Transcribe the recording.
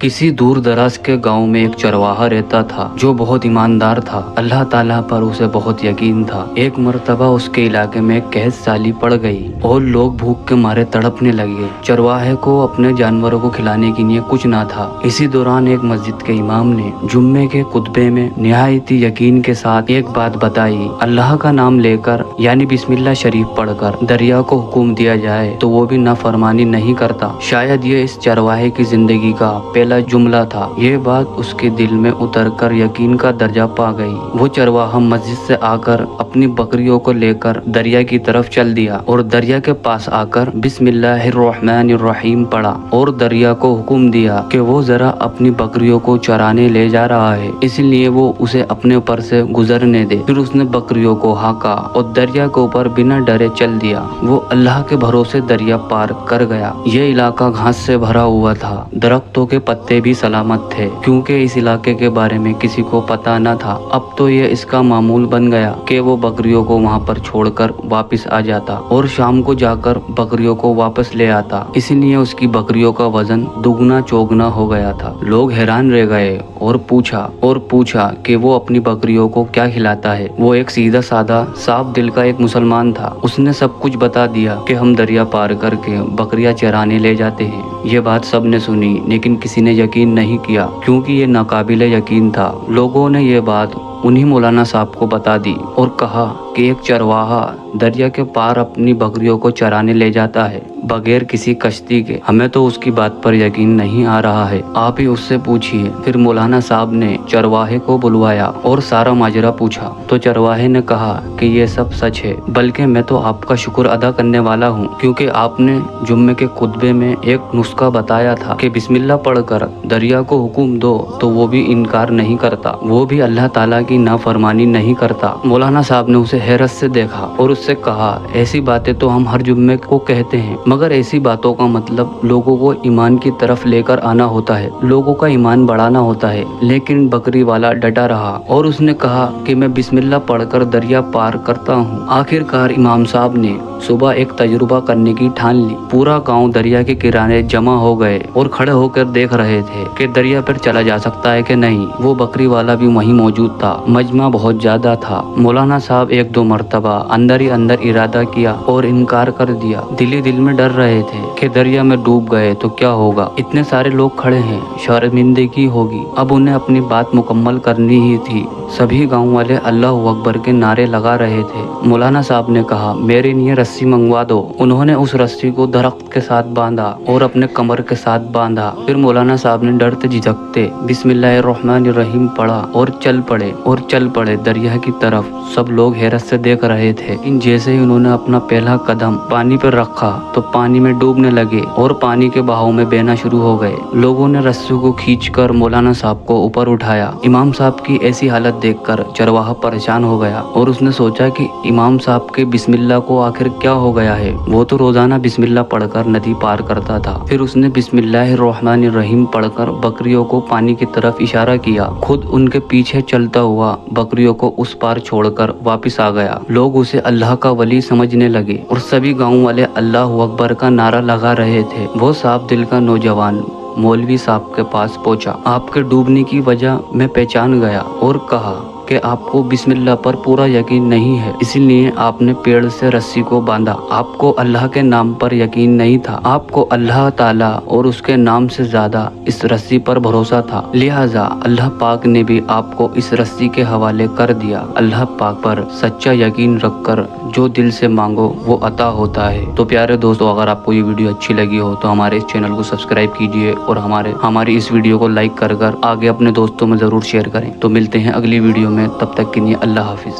किसी दूर दराज के गांव में एक चरवाहा रहता था जो बहुत ईमानदार था। अल्लाह ताला पर उसे बहुत यकीन था। एक मर्तबा उसके इलाके में कैद साली पड़ गई और लोग भूख के मारे तड़पने लगे। चरवाहे को अपने जानवरों को खिलाने के लिए कुछ ना था। इसी दौरान एक मस्जिद के इमाम ने जुम्मे के खुतबे में निहायत यकीन के साथ एक बात बताई, अल्लाह का नाम लेकर यानी बिस्मिल्लाह शरीफ पढ़कर दरिया को हुक्म दिया जाए तो वो भी नाफरमानी नहीं करता। शायद ये इस चरवाहे की जिंदगी का पहला जुमला था। ये बात उसके दिल में उतरकर यकीन का दर्जा पा गई। वो चरवाहा मस्जिद से आकर अपनी बकरियों को लेकर दरिया की तरफ चल दिया और दरिया के पास आकर बिस्मिल्लाहिर्रहमानिर्रहीम पढ़ा और दरिया को हुक्म दिया कि वो जरा अपनी बकरियों को चराने ले जा रहा है, इसलिए वो उसे अपने ऊपर से गुजरने दे। फिर उसने बकरियों को हाका और दरिया के ऊपर बिना डरे चल दिया। वो अल्लाह के भरोसे दरिया पार कर गया। ये इलाका घास से भरा हुआ था। दरख्तों के पत्ते भी सलामत थे क्योंकि इस इलाके के बारे में किसी को पता न था। अब तो ये इसका मामूल बन गया कि वो बकरियों को वहाँ पर छोड़कर वापस आ जाता और शाम को जाकर बकरियों को वापस ले आता। इसलिए उसकी बकरियों का वजन दुगना चौगुना हो गया था। लोग हैरान रह गए और पूछा कि वो अपनी बकरियों को क्या खिलाता है। वो एक सीधा साधा साफ दिल का एक मुसलमान था। उसने सब कुछ बता दिया कि हम दरिया पार करके बकरियां चराने ले जाते हैं। ये बात सबने सुनी लेकिन किसी ने यकीन नहीं किया क्योंकि ये नाकाबिले यकीन था। लोगों ने ये बात उन्हीं मौलाना साहब को बता दी और कहा कि एक चरवाहा दरिया के पार अपनी बकरियों को चराने ले जाता है बगैर किसी कश्ती के। हमें तो उसकी बात पर यकीन नहीं आ रहा है, आप ही उससे पूछिए। फिर मौलाना साहब ने चरवाहे को बुलवाया और सारा माजरा पूछा तो चरवाहे ने कहा कि ये सब सच है, बल्कि मैं तो आपका शुक्र अदा करने वाला हूँ क्योंकि आपने जुम्मे के खुतबे में एक नुस्खा बताया था कि बिस्मिल्लाह पढ़कर दरिया को हुक्म दो तो वो भी इनकार नहीं करता, वो भी अल्लाह ताला की नाफरमानी नहीं करता। मौलाना साहब ने उसे हैरत से देखा और उससे कहा, ऐसी बातें तो हम हर जुम्मे को कहते हैं, मगर ऐसी बातों का मतलब लोगों को ईमान की तरफ लेकर आना होता है, लोगों का ईमान बढ़ाना होता है। लेकिन बकरी वाला डटा रहा और उसने कहा कि मैं बिस्मिल्लाह पढ़कर दरिया पार करता हूँ। आखिरकार इमाम साहब ने सुबह एक तजुर्बा करने की ठान ली। पूरा गांव दरिया के किनारे जमा हो गए और खड़े होकर देख रहे थे कि दरिया पर चला जा सकता है कि नहीं। वो बकरी वाला भी वहीं मौजूद था। मजमा बहुत ज्यादा था। मौलाना साहब एक दो मर्तबा अंदर ही अंदर इरादा किया और इनकार कर दिया। दिल ही दिल में डर रहे थे कि दरिया में डूब गए तो क्या होगा। इतने सारे लोग खड़े हैं, शर्मिंदगी होगी। अब उन्हें अपनी बात मुकम्मल करनी ही थी। सभी गांव वाले अल्लाह अकबर के नारे लगा रहे थे। मौलाना साहब ने कहा, मेरे लिए रस्सी मंगवा दो। उन्होंने उस रस्सी को दरख्त के साथ बांधा और अपने कमर के साथ बांधा। फिर मौलाना साहब ने डरते झिझकते बिस्मिल्लाहिर्रहमानिर्रहीम पढ़ा और चल पड़े दरिया की तरफ। सब लोग हैरत से देख रहे थे। इन जैसे ही उन्होंने अपना पहला कदम पानी पर रखा तो पानी में डूबने लगे और पानी के बहाव में बहना शुरू हो गए। लोगों ने रस्सी को खींचकर मौलाना साहब को ऊपर उठाया। इमाम साहब की ऐसी हालत देखकर चरवाहा परेशान हो गया और उसने सोचा कि इमाम साहब के बिस्मिल्लाह को आखिर क्या हो गया है। वो तो रोजाना बिस्मिल्लाह पढ़कर नदी पार करता था। फिर उसने बिस्मिल्लाहिर्रहमानिर्रहीम पढ़कर बकरियों को पानी की तरफ इशारा किया। खुद उनके पीछे चलता हुआ बकरियों को उस पार छोड़कर वापस आ गया। लोग उसे अल्लाह का वली समझने लगे और सभी गाँव वाले अल्लाह अकबर का नारा लगा रहे थे। वो साफ दिल का नौजवान मौलवी साहब के पास पहुंचा। आपके डूबने की वजह मैं पहचान गया और कहा कि आपको बिस्मिल्लाह पर पूरा यकीन नहीं है, इसलिए आपने पेड़ से रस्सी को बांधा। आपको अल्लाह के नाम पर यकीन नहीं था। आपको अल्लाह ताला और उसके नाम से ज्यादा इस रस्सी पर भरोसा था, लिहाजा अल्लाह पाक ने भी आपको इस रस्सी के हवाले कर दिया। अल्लाह पाक पर सच्चा यकीन रखकर जो दिल से मांगो वो अता होता है। तो प्यारे दोस्तों, अगर आपको ये वीडियो अच्छी लगी हो तो हमारे इस चैनल को सब्सक्राइब कीजिए और हमारी इस वीडियो को लाइक कर आगे अपने दोस्तों में जरूर शेयर करें। तो मिलते हैं अगली वीडियो में, तब तक के लिए अल्लाह हाफिज।